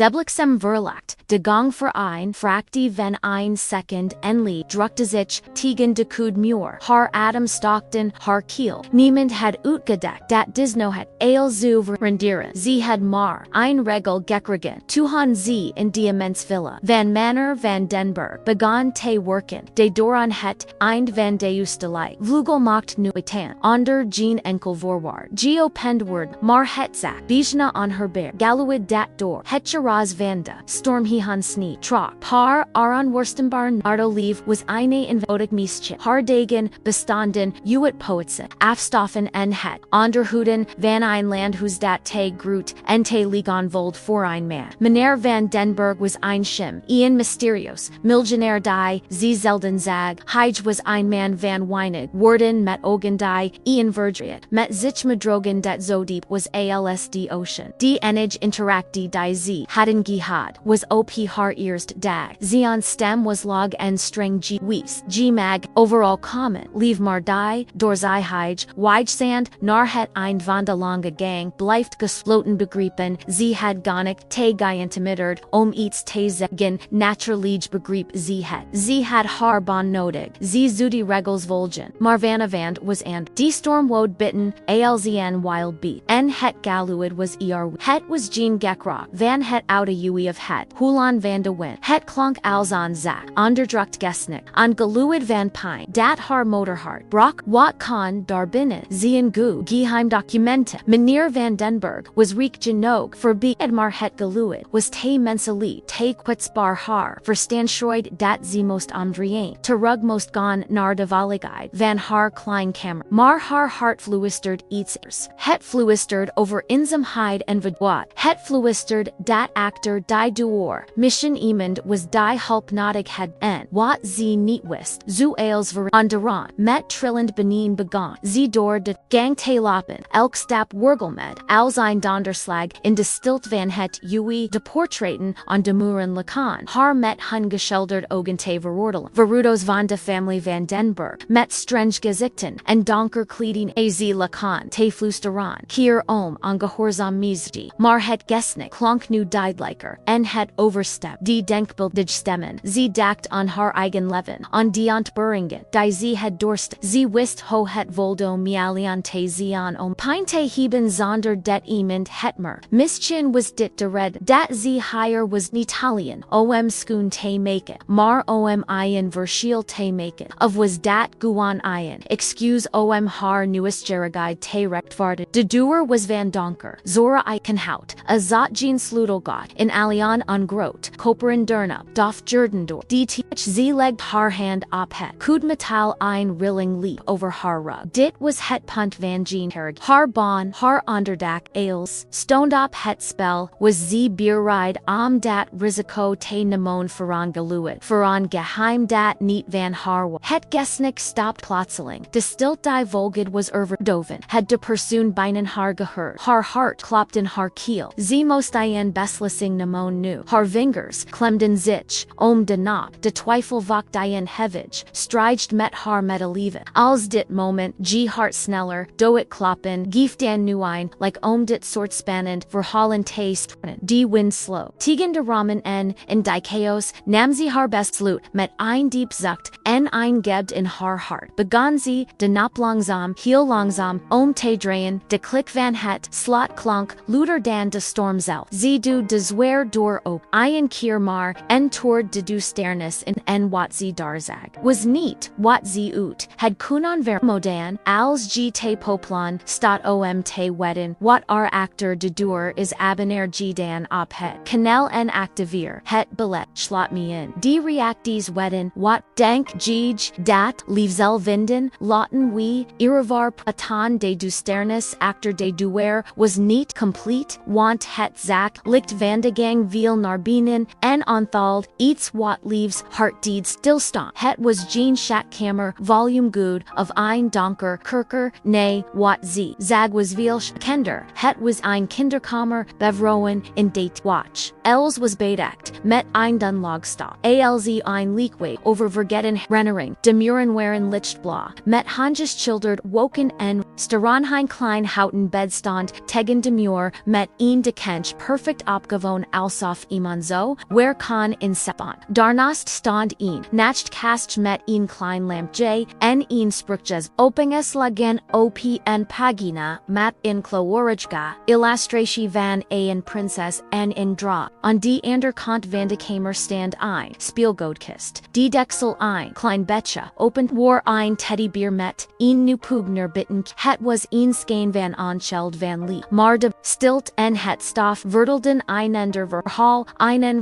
Debliksem verlacht, de gang voor een, fractie van een second, enli, drukte zich, tegen de kud muur, haar adem stockten, haar kiel. Niemand had uitgedekt, dat disno het, eil zu rendieren. Ze had maar, een regel gekregen, toehan ze in diamants villa, van Meneer van den Berg, begon te werken, de doran het, einde van de oostelijke, vleugel macht nooit, onder geen enkel voorwaard. Geo pendwoord, maar het zacht, bijna aan haar beer, geluid dat door, het ras van de, stormachtige snie, trok, haar, aron worstenbaar nardo Lieve was eine eenvoudig meisje, haar degen, bestanden, uit poëtsen, afstoffen en het, onderhouden, van een landhuis dat te groot, en te liegen vold voor een man. Meneer van den Berg was een schim, mysterieuze, miljonair die, ze zelden zag, hij was een man van weinig, woorden met ogen die, verdriet, met zich medrogen dat zo diep was als de ocean. Die enig interactie die ze hadden gehad, was op haar eerst dag. Zeon stem was log en string g wees, g mag, overal common, Lieve maar die, door zij weigsand, naar het eind van de lange gang, blijft gesloten begrepen, ze had gonic, te geïntimideerd, iets te zeggen, naturlig begreep ze het. Ze had haar bon nodig, ze zouden regels volgen, maar vanavond was and, die storm woed bitten, alzn wild beat, en het geluid was het was geen gekrock, van het oude of het, hulan van de wind, het klonk als aan zak, onderdrukt gesnik, aan geluid van pijn, dat haar motorhart, brak, wat kan daar binnen, zien gu, geheim documenten, meneer van den Berg, was reek genoeg, voorbij maar het geluid, was te menselijk, te kwetsbaar haar, verstandschoid dat ze most omdrehen, terug most gaan naar de veiligheid, van haar klein kamer, maar haar hart fluisterd iets, het fluisterd over eenzaamheid en verdwaat, het fluisterd dat achter die deur, mission iemand was die hulp nodig had en, wat ze niet wist, zu eils onderaan, met trillend beneen begon, ze door de gang te lopen, elk stap wergelmed, als een donderslag, in de stilte van het de portretten aan de muren lakan, haar met hun geschilderd ogen te veroordelen, verudos van de familie van den Berg, met strenge gezichten, en donker kleding az lakan, te fluisteren, kier ongehoorzaam misdi, maar het gesnik klonk nu duidelijker, en het overstep, die denkbeeldig stemmen, ze dacht aan haar eigen leven, aan die ontberingen, die ze had dorst, ze wist ho het voldo mialian te zian pijn te hebben zonder dat iemand het mer, mischien was dit de red, dat ze hier was Italian, schoen te maken, maar een verschil te maken, of was dat guan excuse haar nieuwsgierigheid te rechtvaardigen. De deur was van donker, zora eikenhout, zat geen sleutelgat, in alian on grote, koperen durnap, dof jerdendor, die ze legt haar hand op het, kud metal een rilling leap over haar rug. Dit was het punt van geen herrig, haar bon, haar onderdak, ails, stoned op het spel, was ze bereid dat risico te nemen vooraan geluid, vooraan geheim dat niet van haar was. Het gesnik stopped plotseling, de stilte die volged was verboden, het de persoon binnen haar gehoord, haar hart klopt in haar kiel, ze moest een beslissing nemen nu, haar vingers klemden zich, de nap, de twijfel wacht een hevig, strijdt met haar medeleven, als dit moment, ge hart sneller, do it kloppen, gief dan nu like dit soort spannend, verhalen te struinen, die wind slow, tegen de ramen en die chaos, nam ze haar besluit, met een diep zucht, en een gebd in haar hart, begon ze, de nap langzaam, heel langzaam, te draaien, de klik van het, slot klank, luider dan de storm zelf, ze du de zwaar door op, een keer maar, en toward de duisternis en wat ze daar zag, was niet, wat ze uit, had kunan vermoeden, als ge te poplan, stat te wedden, wat achter de deur is abonneer ge dan op het, kanal en activeer, het billet, slot me in, die reacties wedden, wat, denk gij, dat, liefzel vinden, laten we, irrevar patan de duisternis achter de deur, was niet complete, want het zak, licht van de gang viel naar binnen, en onthald, iets wat leaves, hartdeed stilstaan. Het was geen schatkamer, volume good, of een donker, kerker, nee, wat ze, zag was veel kinder, het was een kinderkamer, bevrouwen, in date watch. Els was bedekt, met een dunlogstop, alz een leakway, over vergeten rennering, de muren waren lichtblau, met hanges childerd woken en, steranhein klein houten bedstand, tegen de muur, met een de kench perfect op opgewoon alsof iemand zo, where kan in sepon. Daarnaast stond een, nacht kast met een klein lampje, en een sprookjes opengeslagen op en pagina, met in kleurige illustratie van een prinses en in dra. Aan die ander kant van de kamer stand een speelgoedkist. Die deksel een klein beetje opent war een teddybeer met een nu pugner bitten. Het was een skeen van aanscheld van Lieve. Maar de stilt en het stof vertelden einander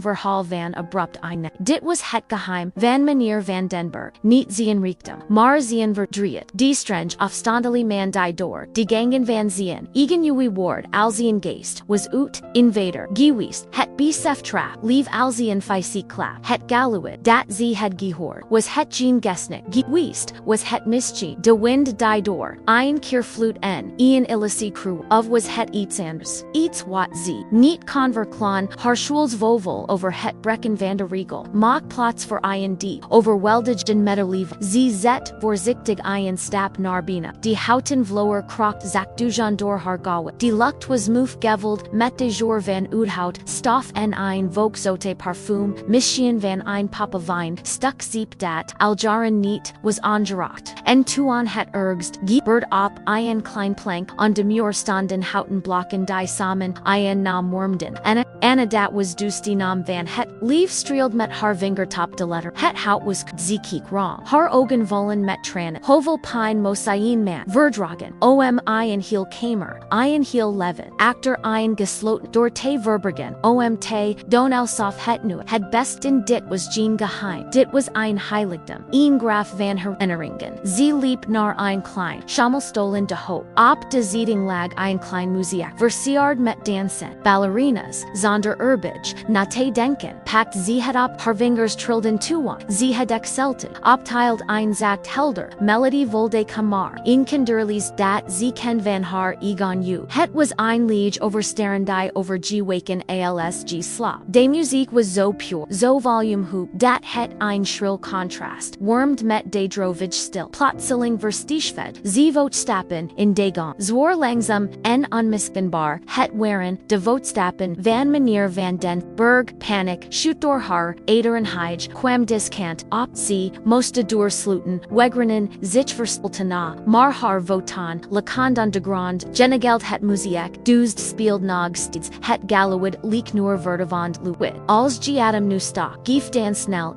verhaal van abrupt einde. Dit was het geheim van meneer van den Berg. Niet zien riektem, maar zien verdriet. Die strange afstandelijke man die door, die gangen van zien, igen uw woord als zien geest, was uit, invader, geweest, het besef trap, Lieve als zien fysiek klap, het galuid, dat ze het gehoord, was het geen gesnik, geweest, was het mischi, de wind die door, een keer fluit en, een illicie crew, of was het iets anders, iets wat ze, niet kan verklaan, haar schools vovel over het breken van de regel, mock plots voor ind, overweldigden medelieve, ze zet voorzichtig een stap naar binnen, die houten vloer krocht zakdujan door haar gawe, die lucht was moef geveld, met de jour van uithout, stof en een volkzote parfum, mission van een papavine, stuk ziep dat, aljaren niet, was aangeraakt, en tuan het ergst, gebird op, een klein plank, on de muur stonden houten blokken die samen, een naam wormden, en dat was dus die naam van het, Lieve streeld met haar vingertop de letter, het hout was ziek wrong, haar ogen vollen met tranen, hovel pijn mosaien man, verdragen, een heel kamer, een heel leven, achter een gesloten door te verbergen, te, don alsof het nu, het besten dit was geen geheim, dit was een heiligdom, een graf van herinneringen, ze liep naar een klein, schammelstolen de hoop, op de zitting lag een klein muziek, versierd met dansen, ballerinas, zonder erbij, na te denken, pakt ze het op, haar vingers trilden tuan, ze het excelted, optiled een zacht helder, melody volde kamar, een kinderlies dat ze ken van haar egon u. Het was een liege oversterendij over waken alsg slap. De muziek was zo pure, zo volume hoop, dat het een shrill contrast, wormed met de drovage stil, plotseling verstiefved, ze voetstappen in de gang, zwoer langzaam en onmiskenbaar, het waren de voetstappen van meneer van den Berg, panic, shoot door haar, ederen hige, kwam diskant, op ze, moeste doorsluiten, wegrenen, zich verspiltena, maar haar votan, lekandan de grand, genegeld het muziek, duzed speeld nog steeds, het galuid, leek nur verdevand luid. Als ge adam nu stak, gief dan snel,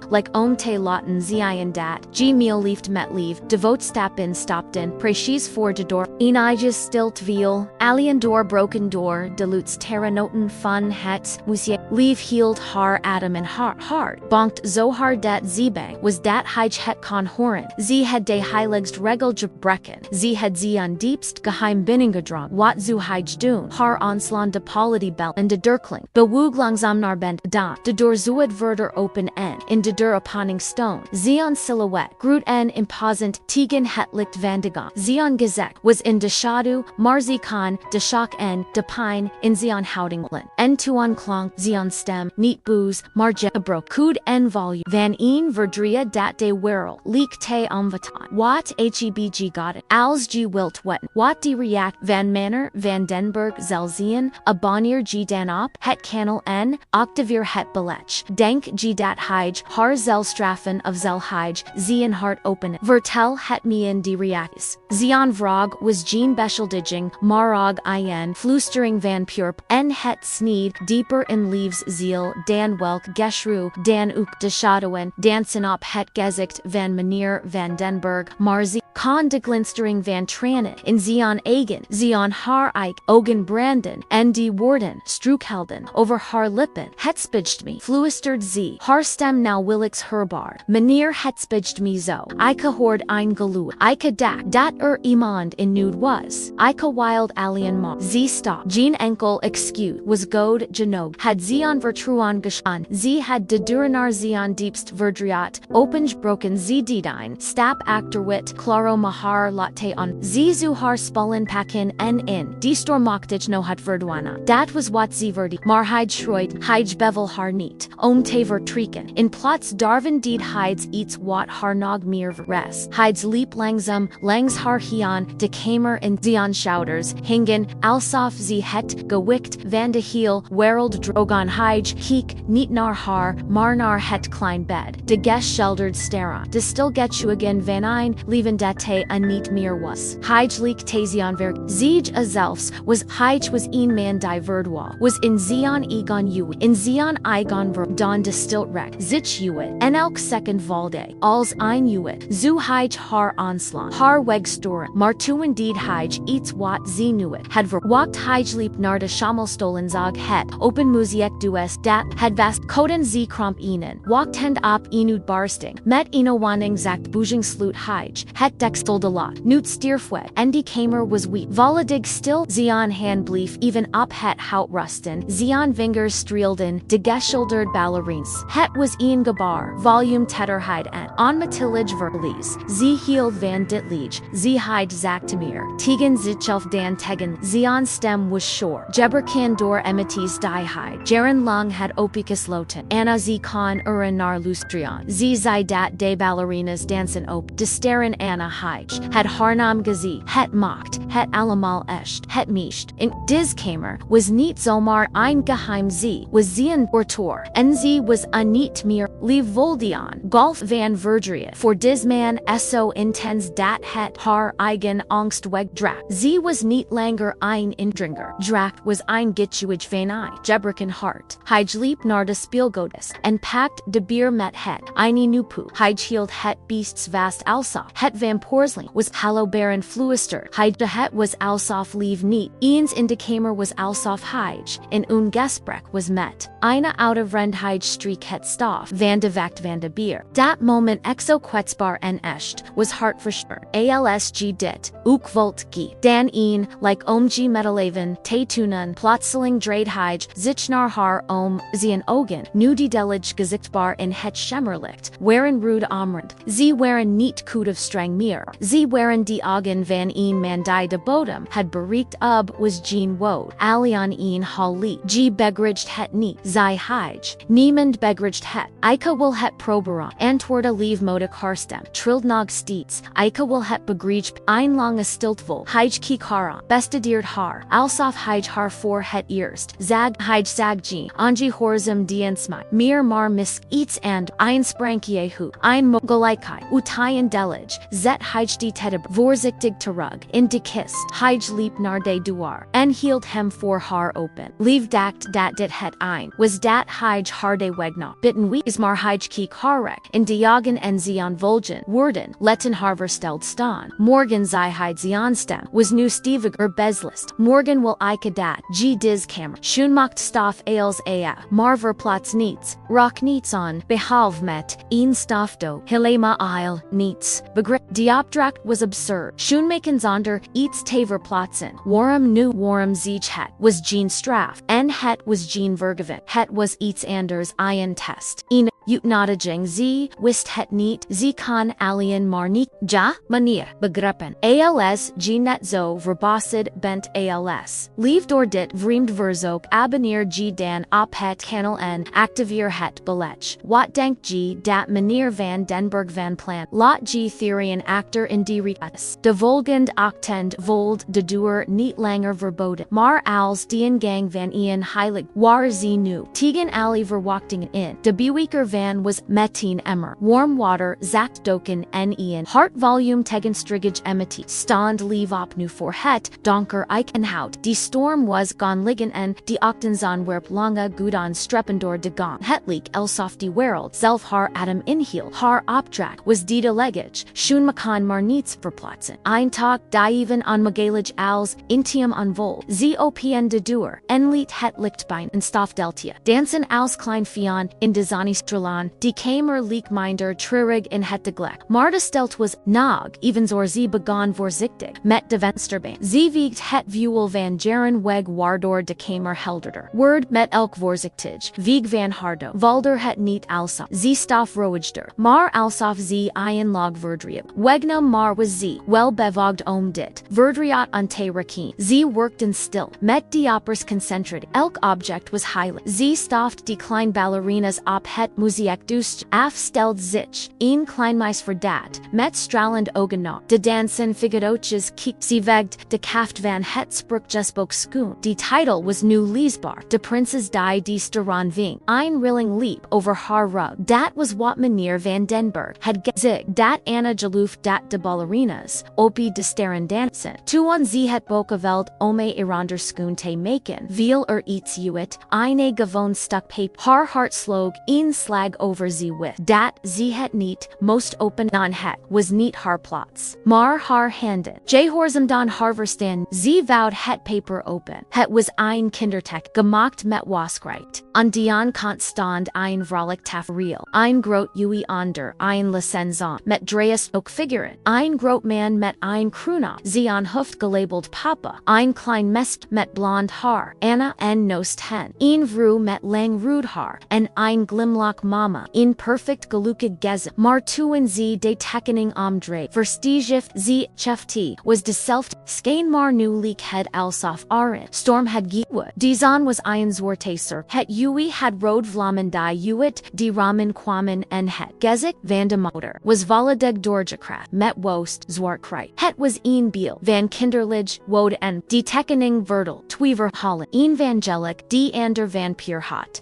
like te laten zien dat, ge meel lieft met Lieve, de voetstappen stopten, precies voor de door, eeniges stilt viel, alien door broken door, de luts terranoten van het muziek, Lieve hield haar adam en haar hard, bonkt zo hard dat ze bang, was dat hij het kon horen, ze had de heiligst regel breken, ze had ze aan diepst geheim binnengedrang, wat zu hij doen, haar aanslaan de polity bel en de durkling, bewoog langzaam naar bend dan, de door zuid verder open en, in de deur upon stone, ze aan silhouette, groot en imposant, tegen het licht van de gang, ze aan gezegd, was in de schaduw, maar ze kan, de shock en, de pijn, in ze aan houdinglen, en tuan klank, ze aan stem, niet boos, maar gebroken, koed en volume, van een verdria dat de wereld, leek te omvatan, wat hebg got it, als ge wilt wetten, wat die react van meneer van den Berg zal zien, abonneer ge dan op, het kanaal en, activeer het belech, denk ge dat hij, haar zal straffen of zal hij, ze in hart openen, vertel het me in die reacties, ze aan vrog was geen beschuldiging, maar og in, flustering van purp, en het sneed, dieper in Lieve's ziel, dan welk geschru, dan ook de schaduwen, dansen op het gezicht van meneer van den Berg, maar ze kan de glinstering van tranen, in ze aan eigen, ze aan haar eik, ogen branden, en die woorden, strookhelden, over haar lippen, het spijt me, fluisterd ze, haar stem nou willix herbar, meneer het spijt me zo, Ike hoord ein geluid, Ike dak, dat iemand in nude was, Ike wild alien ma, ze stop, geen enkel excuse, was god genoeg, had ze aan vertrouwen geshan, ze had de deur naar ze aan diepst verdriat, opengebroken ze didijn, stap achterwit, clara Haro Mahar Latte on Zizuhar Spullen Pakin in die stormachtige no verdwana. Dat was wat ze verdi. Maar hij schroid, hij bevel haar niet. Taver triken. In plots Darwin deed hides eats wat haar nog meer res. Hides leap langzam, langs haar hian, de kamer en zion schouders, hingen, alsof ze het gewikt van de heel wereld drogon hij hiek, niet naar haar, maar naar het klein bed. De geschilderd staren. De stil getjuigen van een, leven dat hij een niet meer was. Hij leek tazion werk. Zij zelfs was hij was een man die verdwa. Was in zion egon u. In zion egon ver don de stilt rek. Zich uwit. En elk second valde. Als ein uwit. Zu hij haar aanslaan. Haar weg storen. Maar to indeed hij iets wat ze nuwit. Had verwacht hij liep naar de schammelstolen zag het. Open muziek dues dat. Had vast koden ze kramp enen. Walkt hand op enud barsting. Met eno wanning zacht boozing slut hij. Het dextel de lot. Newt stierfwet. En die kamer was weak. Volledig stil. Zion hand blief even op het hout rusten. Zion vingers streelden. De geschilderd ballerines. Het was een gebar. Volume tetterheid en. On Matillige verlies. Ze hield van dit liege. Ze heid zactamir. Tegen zichzelf dan tegen. Zion stem was shore. Jeberkan door emities die heid. Jaren lang had opicus loten. Anna ze con naar lustrion. Ze zei dat de ballerinas dansen op. De sterren Anna heid. Had harnam gazi. Het macht. Het allemaal echt. Het mischt. In diskamer was niet zomaar ein geheim ze. Was zien ortor. En ze was a niet meer. Lieve voldion. Golf van verdriet. For disman eso intens dat het haar eigen angst weg drak. Ze was niet langer ein indringer. Drak was ein gitjuig van I. Jebriken hart. Hij liep naar de spielgodes. En pakt de bier met het. Eine nupu. Hij hield het beasts vast alsof. Het van Porsling was hallobaren fluister. Hij de het was alsof lieve niet. Eens in de kamer was alsof hij. In un gesprek was met. Eine out of rend hij streak het stof. Van de vact van de bier. Dat moment exo kwetsbaar en echt. Was hart verstört. ALSG dit. Ook volt gi. Dan een, like g metaleven, te tunen, plotseling dreid hij, zich naar haar zien ogen, nu die delige gezichtbar in het schemmerlicht, waren rude amrend. Ze waren niet koud of streng meer. Ze waren die ogen van een man die de bodem had bereikt was geen woed. Alian een hali. G begriged het niet. Zij hij. Niemand begriged het. Ika wil het proberen. Antwoorde lieve modig harstem. Trild nog steeds. Ika wil het begriged. Ein lange stiltvol. Hij kiek hara. Bestedeerd haar. Alsof hij haar voor het eerst. Zag hij zag g. Anji horzem dienstmeid. Meer maar mis iets and. Ein sprankiehu. Ein mogelijkai. Utayen delige. Zet hij die tedeb. Voorzichtig terug. In de kist. Hij liep naar de duar. En hield hem voor haar open. Lieve dacht dat dit het ein. Was dat hij haar de wegna. Bitten wees maar hij kiek harek. In diagen en zion volgen. Worden. Letten harversteld staan. Morgen zij hij zionstem. Was nu steviger beslist. Morgen wil ike dat. G diz kamer. Schoenmacht stof ails Marver plots niets. Rock niets on. Behalve met. Een stofdo. Hilema aisle. Niets. Begrip. Diopdracht was absurd. Schoenmaken zonder. Iets taver plotsen. Warm nu warm zich het. Was Jean straf. En het was Jean vergeven. Het was iets anders iron test. Een. Utnodiging z, wist het niet, z kan alien maar niet, ja, meneer, begrippen. ALS, g net zo verbaasd bent ALS. Lieve door dit vreemd verzoek abonneer g dan op het kanaal en activeer het belletje. Wat denkt g dat meneer van den Berg van plan? Lot g theorien actor in die reis. De volgend octend vold de deur niet langer verboden. Maar als dien gang van Ian heilig war z nu. Tegen ali verwachting in. De beweker van was meteen emmer. Warm water, zacht doken en Ian. Hart volume tegen strigage emity. Stand leave op nu voor het, donker ike en hout. Die storm was gone liggen en die octenzon werp lange gudan streppendor de gong. Het leek elsof die wereld zelf haar adam inhiel. Haar opdracht was die de legage. Schoenmakan maar niets verplaatsen. Ein tag dieven on magalige als, intium on vol. Zopn de deur. En liet het lichtbein en stofdeltia. Dansen als klein fion in de zani strela. Nederland, die Kamer leekminder treurig in het deglek. Maar de stelt was nog, evenzoor ze begon voorzichtig, met de vensterbeen. Ze wiegt het vuel van jaren weg waardoor de Kamer helderder. Word met elk voorzichtig, wieg van hardo, valder het niet alsof. Ze stof roigder, maar alsof ze een log verdriep. Wegna maar was ze, wel bevoegd om dit, verdriat ante rekin. Ze workten stil, met die oppers concentrated. Elk object was heilig. Ze stoft die klein ballerinas op het muziek dust, afsteld zich, een kleinmeis voor dat, met stralend ogen na. De dansen figurootjes kiek, ze vegged, de kaft van het sprukjesboek schoon. Die title was nu leesbaar, de prinses die steran ving, ein rilling leap over haar rug. Dat was wat meneer van den Berg had gezegd, dat Anna geloof dat de ballerinas, opie de sterren dansen. Tuan ze het bokeveld ome erander schoon te maken, veel iets uit, eine gewoon stuk paper. Haar hart slog, een slag over ze with. Dat ze het niet, most open dan het, was niet haar plots. Maar haar handen. Jehorzen dan harverstan, ze vowed het paper open. Het was ein kindertek, gemaakt met waskright. An dian stand ein vrolijk tafereel. Ein groot ui onder, ein licenzant, met dreas ook figuren. Ein groot man met ein kruna, ze aan hoofd gelabeld papa. Ein klein mest met blond haar, Anna en nost hen. Een vrouw met lang rude haar, en ein glimlock mama. Een perfect gelukkig geze. Maar toen ze de tekening omdreef. Verstijf ze chefti, was de self, skeen maar nu leek het alsof arin. Storm had gewoed. Die zon was ein zortaser. Het ui had rood vlammen die uit, die ramen kwamen en het. Gezek van de motor, was volledig doorgekracht, met woest, zwartkrijt. Het was een biel, van kinderlig, woed en, die tekening verdel, tweever holland. Evangelic, die ander van pure hot.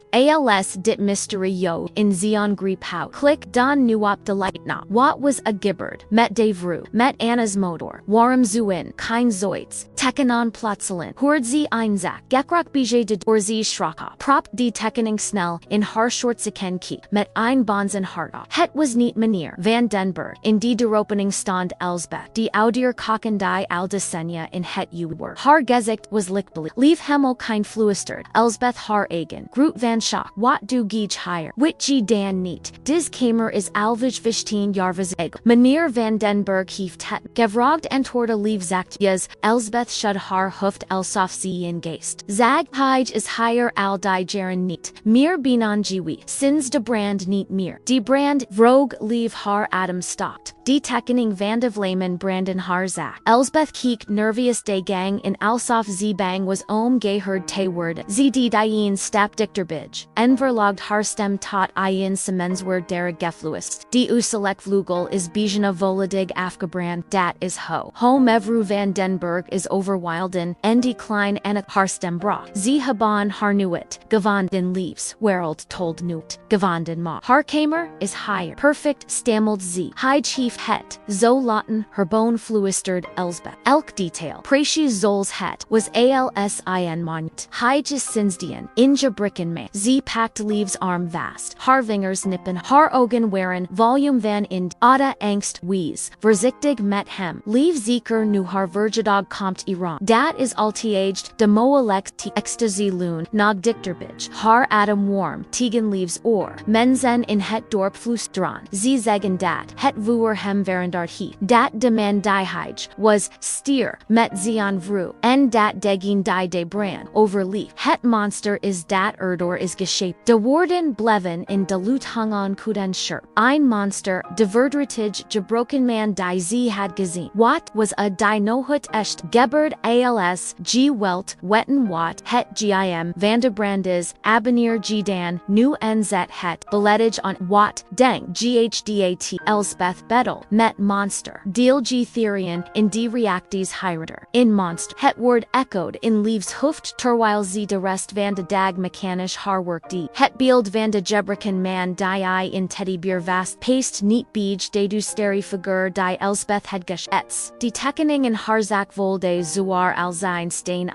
Als dit mysterieuze, in Zion griep hout. Klik dan nu op de light na. Wat was a gibbard, met de vrouw, met Anna's motor. Warm zuin, kein zoits. Tekenon plotselin. Hoort ze einzak. Gekrak bije de dorzi schraka. Prop die tekening snel, in haar shortziken kiek, met ein bonzen harta. Het was niet meneer van den Berg. In die deropening stand Elsbeth. Die oudier kaken die al decennia in het uwer. Haar gezicht was lichtbelig. Lieve hemel kein fluisterd. Elsbeth haar eigen. Groot van shock. Wat do geej higher. Wit ge dan niet. Dis kamer is alvig 15 jarvas egg. Meneer van den Berg hieft het. Gevraagd en torte lieve zacht. Yes, Elsbeth shud haar hoofd alsof ze in geest. Zag hij is higher al die jaren niet. Meer binan jiwi. Sinds de brand niet meer. Die brand vroeg lieve haar Adam stopped. Die tekening van de vlemen branden haar zak. Elsbeth kiek nervious de gang in alsof ze bang was geheard te worden. Ze die dien stap dichterbij. En verlogd haar stem tot een semenswoord der gefluist. Die oostelijke vleugel is bijna volledig afgebrand. Dat is ho mevrouw van den Berg is overwilden. En die klein en haar stem brak. Ze hebben haar nuit. Gevonden leaves. Wereld told newt. Gevonden ma. Haar kamer is higher. Perfect stammelt ze. Hij chief het. Zo laten her bone fluisterd Elsbeth. Elk detail. Precies zoals het. Was alsin monument. Hij is sinsdien. Inja bricken me. Ze packed leaves arm vast. Haar vingers nippen. Haar ogen waren. Volume van ind. Ada angst wees. Voorzichtig met hem. Lieve zeker nu haar verjaardag komt Iran. Dat is altiaged. De moelek te ecstasy loon. Nog dichterbij. Haar adam warm. Tegen leaves or. Mensen in het dorp flusteren. Ze zeggen dat. Het vuur hem veranderd he. Dat de man die hij was stier. Met zion vrouw. En dat degin die de brand. Overleaf. Het monster is dat erdoor is geshapen. De woorden bleven in de lut hangen kuden scherp. Ein monster. De verdrietig gebroken man die ze had gezien. Wat was a die nohut echt gebberd als g welt wetten wat het gim van de brandes abonneer g dan nu en zet het beledig on wat denk ghddat Elsbeth Bettel met monster deel g therian in die reacties hierader in monster het woord echoed in leaves hoofd terwijl ze de rest van de dag mechanisch haar werk die het beeld van de gebreken man die in teddybeer vast paste niet bij de du steri figuur die Elsbeth had geschetst. Die tekening in haar zak volde zuar al zijn steen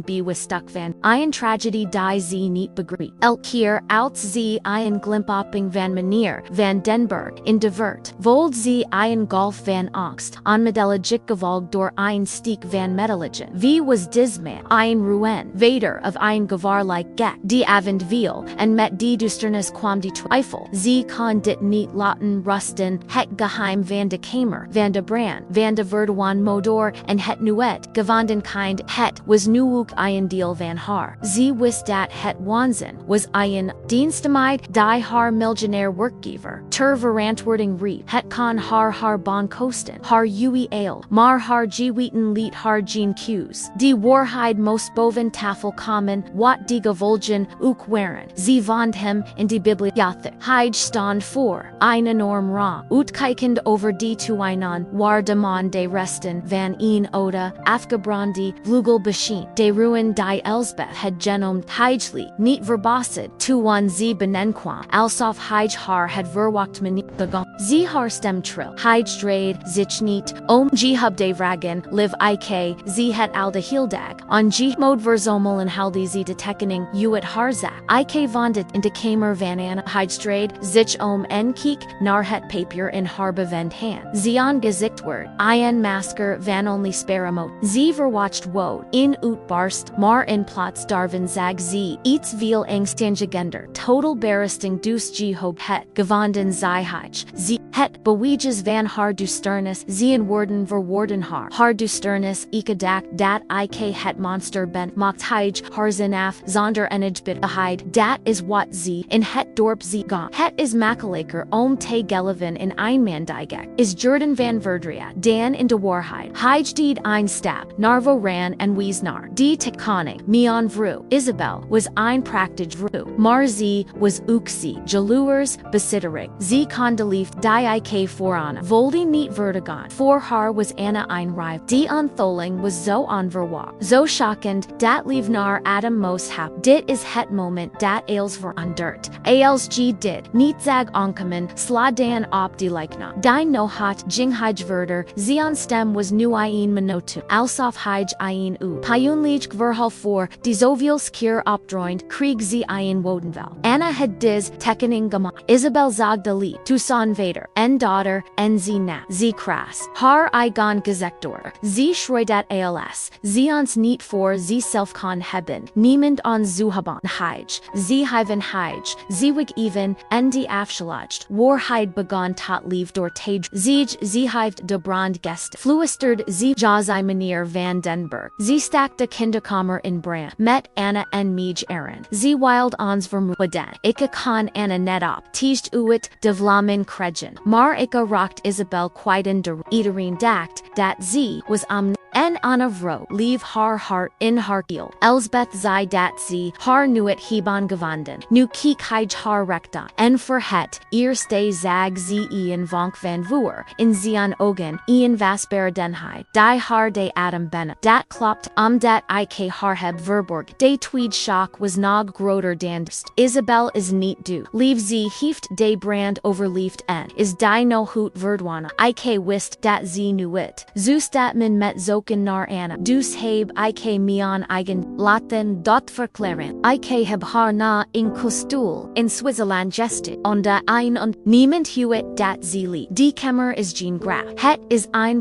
in stuk van een tragedy die ze niet begreep. Elk keer als ze een glimpopping van meneer van den Berg in de vert vold ze een golf van angst onmiddellijk gevolgd door een stiek van medelijden. Wie was disman een ruin vader of een gevaarlijk gek die avond viel en met die duisternis kwam die Twijfel. Sie kann dit niet laten rusten, het geheim van de kamer, van de brand, van de verboden motor, en het nooit, gevonden kind, het was nu ook een deel van haar. Sie wist dat het waanzin was een dienstmeid die haar miljonair werkgever, ter verantwoording riep, het kan haar baan kosten, haar uil, maar haar geweten liet haar geen cues. Die waarheid moest boven tafel komen, wat die gevolgen ook waren. Sie vond hem in die bibliotheek. Hij stond voor een enorm raam, uitkijkend over die tuinen, waar de man de resten van een oude, afgebrande vleugel bescheen. De ruin die Elsbeth had genoemd Heijli, niet verbaasd, toen ze binnenkwam, alsof hij haar had verwacht meneer begon. Ze haar stem trill, hij dreed zich niet, gehub de vragen, live ik, ze het al de hildag, on mod verzomel en halde ze de tekening, uit haar zak. Ik vond het in de kamer van Anna, hij dreed zich en keek naar het papier in haar bevend hand. Ze gezicht werd, een masker van only sparemot. Ze verwacht woed, in uitbarst, maar in plaats daarvan zag ze, iets veel angstangender, total berusting dus gehoog het, gevonden zijheid. Ze, het beweges van haar duisternis, ze in woorden verwoorden haar duisternis, ikedak, dat ik het monster ben, mocht hij haar zin af, zonder enig bitterheid, dat is wat ze, in het dorp ze gaan. Het is makkelijker te geleven in een mandijgek, is Jordan van Verdria, dan in de waarheid. Hij deed een stap, naar voran en wees naar, die tekoning, meon vrouw. Isabel was een prachtig vrouw, maar ze was ook ze, jaloers, besitterig. Ze kon de lief die ik voor Anna, volde niet vertigan. Voor haar was Anna een rival. Die ontholing was zo onverwacht, zo schokkend, dat lief naar Adam moest hap. Dit is het moment dat eels verandert. Eels dit, niet zag aankomen, sla dan op die lijkna. Die no hat jinghij verder, zion stem was nu een minuut, alsof hij een pioenlijk verhaal voor, die zoveel skier opdroind, krieg ze een wodenvel. Anna had dis tekening gemaakt. Isabel zag de lief, Tucson vader, en daughter, en ze na, ze kras. Haar eigen gezegtor, ze schroedat als, ze ons niet voor ze zelf kan hebben, niemand on zuhaban hij, ze heven hij, ze wig even, en die afgelagd, waarheid begon tot lief door tage, ze heeft de brand gest, fluisterd ze jazai meneer van den Berg, ze stak de kinderkamer in brand, met Anna en mij Aaron, ze wild ons vermoeden, ikke kan Anna net op, tiest uit de vlamen kregen, maar ikke rokt Isabel kwijten de iedereen dacht, dat ze was en Anna vrouw, leave haar hart in haar kiel. Elsbeth zei dat ze haar nu het heben gevonden. Nu kiek hij haar rekta. En voor het eerste zag ze een vonk van vuur. In zijn ogen, een wasberdenheid. Die haar de Adam benne. Dat klopt, dat ik haar heb verborg. De tweede shock was nog groter dan dst. Isabel is niet du. Leave ze heeft de brand overleefd en. Is die no hoot verdwana. Ik wist dat ze nu it. Zeus dat men met zoken naar Anna. Dus heb ik meon eigen laten dat verklaren. Ik heb haar na in kostool in Zwitserland gested. Onda ein niemand huet dat ze li. Die kamer is geen graf. Het is ein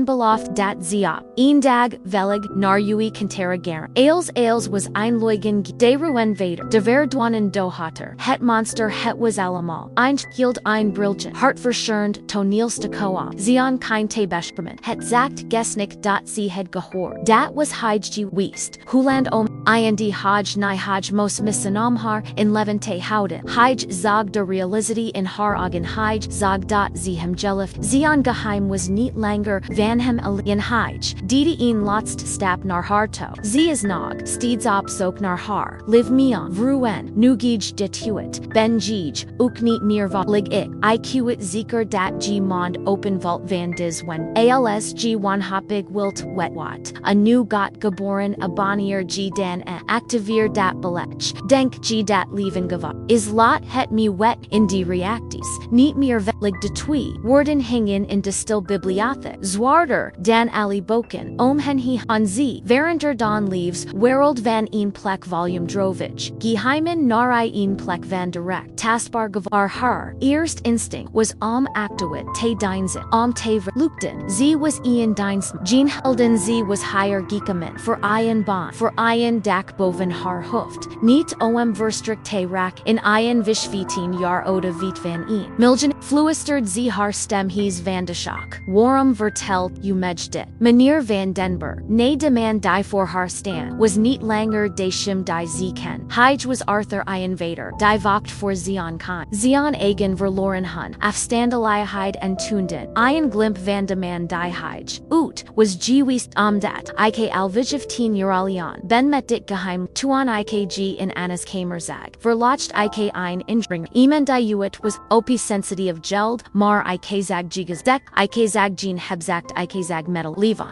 belofte dat ze op. Een dag velig naar jullie interrogeren. Eels was ein leugen de ruin vader. De verdwanen dohater. Het monster het was allemaal. Ein hield ein brilliant. Hartverschurend toneelstuk op. Zion kein te beschermen. Het zacht gesnik dat ze had gehoord. Dat was hij wist. Huland ind haj ni haj mos missenam haar in levante houden. Hij zag de realiteit in haar ogen. Hij zag dat ze hem geleft. Zijn geheim was niet langer van hem alleen. Hij die een laatste stap naar haar toe. Ze is nog steeds op zoek naar haar. Live meon vruen nu gij dit huet. Ben gij ook niet meer lig ik huet zeker dat gij mond open valt van dis wen. Als gij wanhopig wilt wetwat. A nu got geboren a bonier gij dan activeer dat belech. Denk gij dat leven gevat. Is lot het me wet in die reacties. Niet meer vetlig de twee. Worden hingen in de stil bibliotheek. Zwaarder dan ali boken. Hen he han ze. Verenter dan leaves. Wereld van een plek volume drovich. Geheimen naar een plek van direct. Tastbar gevar haar. Eerst instinct was actuet te deinzen. Te verlukten. Ze was een dienstmeid. Geen Helden z was higher geekamen for iron bond for iron dak boven haar hoofd. Niet om verstrikte raak in iron vishvitin jaar ode viet van een. Miljonair fluisterd z haar stem hees van de shock. Waarom vertelt u mij dit? Meneer van den Berg, nee de man die voor haar staan, was niet langer de shim die z ken. Hij was Arthur I invader, die wacht voor Zion kan. Zion eigen verloren hun, afstandelijkheid en tunden. Een glimp van de man die hij. Ut, was geweest dat, ik al 15 jaar ben met dit geheim, tuan ikg in Anna's kamerzag, verlacht ik een indring. Iemand die uit was, op sensitive geld, maar ik zag gigazek, ik zag geen hebzakt ik zag metal Lieve.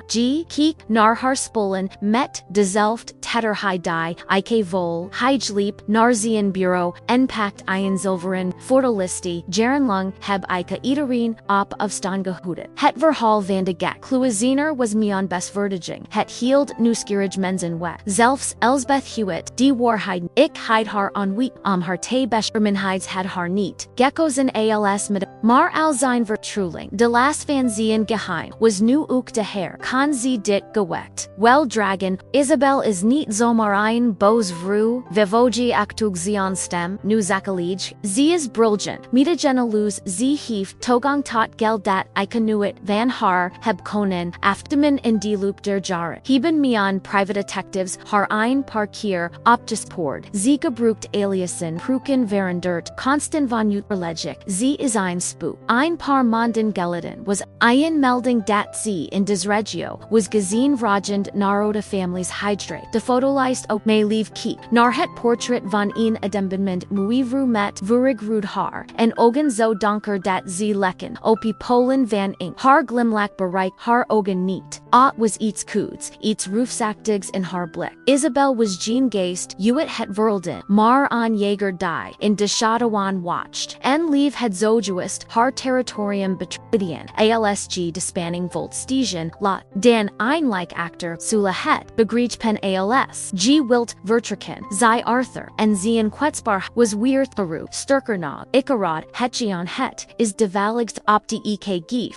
Kiek, naar haar spolen, met, dezelfd, tetter hij die, ik vol, heijliep, naar zien bureau, enpakt een zilveren, fotolisti, jaren lang, heb ik iedereen, op afstand gehouden. Het verhaal van de gek, kluiziner was meon best verdiging, het hield nieuwsgierig mensen weg. Zelfs Elsbeth Hewitt, die waarheid, ik heid haar onwet, haar te beschermenheids had haar niet. Geckos en als met, maar al zijn vertrouwing, de las van zien geheim, was nu ook de her, kan sie dit gewekt. Wel dragon, Isabel is niet zomaar een boos vrouw, vivoji actug zion stem, nu zakalij, sie is brilliant, metagenelus sie heeft togang tot geld dat ikanuit van haar, heb konen, aftemen in die loop der jaren. Heben meon private detectives, haar ein parkier, opgespoord, sie gebruikt aliasen, pruken verandert, constant van uiterlegik, sie is ein spook. Ein paar monden geleden was, ein melding dat sie in des regio, was gezien vragend naroda families hydrate, de fotolist op may leave keep, naar het portrait van een adembement muivru met vurig rude haar, en ogen zo donker dat sie lekken, opie Polen van ink, haar glimlach bereik, haar ogen niet. Was iets koeds, iets roofzaktigs in haar blik. Isabel was geen geest, uit het verboden, maar aan jager die, in de shadowan watched, en Lieve het zojuist, haar territorium betreden, alsg de spanning volt stigen, la, dan ein like actor, sula het, begreech pen als, wilt vertrekken, zij Arthur, en zien kwetsbaar, was weird peru, sterkernog, ikarad, hetjion het, is devaligd op de ek gief,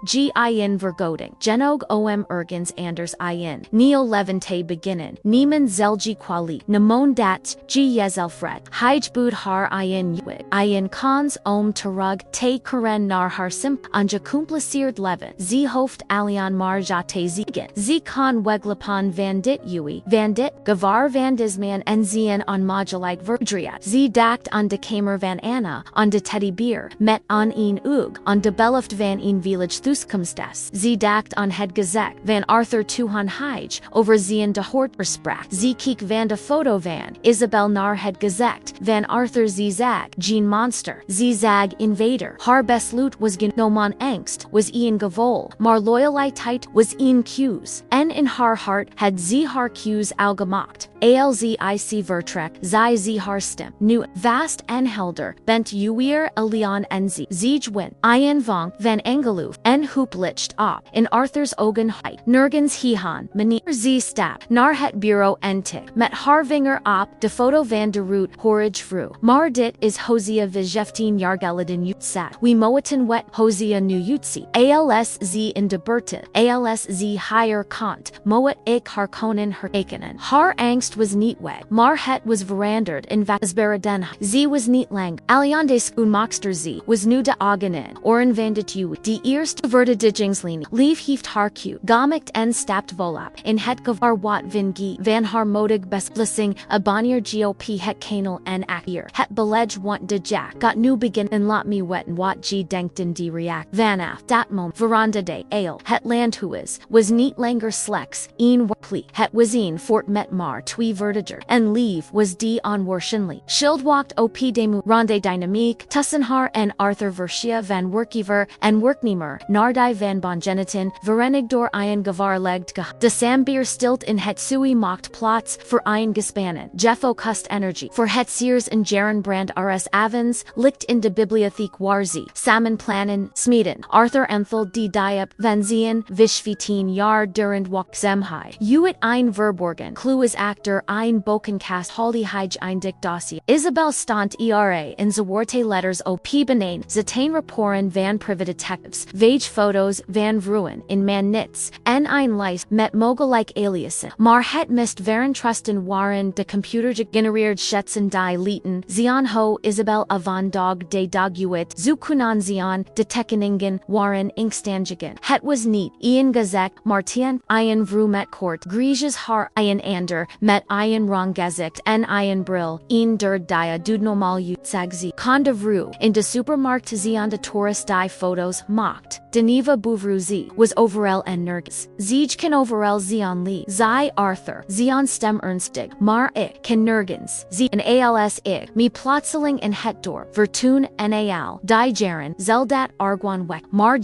in vergoding, genog om ergens anders in, neo levente beginnen, niemen zelgi quali, nemon dat, jezelfred, hijbud haar in cons om terug, te keren naar haar simp, anja compliceerd leven, ze hoofd alian maar jate ziegen, ze kan weglapan van dit van dit, gevar van disman en zien on modulite verdriat, ze dacht on de kamer van Anna, on de teddybeer, met on een on de belft van een village thuiskomstes, ze dacht on het gezek, van Arthur Tuhan Hij, over zien de hort verspraak, ze kiek van de foto van, Isabel naar het gezekt, van Arthur ze zag, geen monster, ze zag invader, haar besluit was genomen angst, was een gevol, maar loyaliteit was een cues, en in haar hart had ze haar cues al gemaakt. Alzic vertrek, zij ze haar stem, nu, vast en helder, bent uier alian en zij win, een vonk van engeloof, en hoop licht op, in Arthur's ogen heid, nergens hiehan, meneer ze stap, naar het bureau en tik, met haar vinger op, de foto van de root, horrige vrouw, maar dit is Hosea vijftien jaar geleden uitsat, we moeten wet Hosea nu utsi, als ze in de berte, als ze higher kant, moet ik haar konen her ekenen, haar angst was niet weg, maar het was veranderd in vasbereden, ze was niet lang, aliande schoenmakster ze, was nu de agenen, oren van dit die eerste verdedigingslijn, Lieve heeft haar cue, gamikt en stapt volop, in het gevar wat vingi, van haar modig besplissing, a banier gop het kanel en akir, het beleg want de jack, got nu begin en laat me weten wat denkt in die react, vanaf dat moment, veranda de ale, het landhuis, was niet langer slechts, een pli, het was een fort met maar twee verdiger, en Lieve was die onwaarschijnlijk, schildwacht op de ronde dynamiek, tussen haar en Arthur Versia van werkgever en werknemer, naar die van bongenitin, verenig door een gevaar legd de sambier stilt in het sui macht plots, voor een gespannen, Jeffo kust energy, voor het Sears en Jaren brand RS Avens, licht in de bibliotheek warzi, samen plannen, smeden, Arthur Enthel die diep, van zien, vijftien jaar durend wak zemhai, uit een verborgen, clue is actor ein bokencast holly hij ein dik dossier. Isabel stond era in zwarte letters op binnenin, zetain rapporten van private detectives, vage foto's van vrouwen in man nits, en ein Leis met mogelijk aliasen. Maar het mist waren trusten waren de computer genereerd schätzen die lieten zion ho Isabel van dag de daguit zukunan zion de tekeningen waren inkstanjigen. Het was niet ian gazek martien ian vru met kort grieges haar ian ander met ian rongezicht en ian bril in der dia dudnomal utsagzi konde vru in de supermarkt zion de tourist die fotos mocht. Deniva Bouvrouzi was overal en nergens. Zij kan overal zion lee. Zij Arthur. Zion stem ernstig. Maar ik kan nergens. Zie en als ik. Me plotseling en het door. Vertoon en al. Die jaren. Zeldat argwan wek. Maar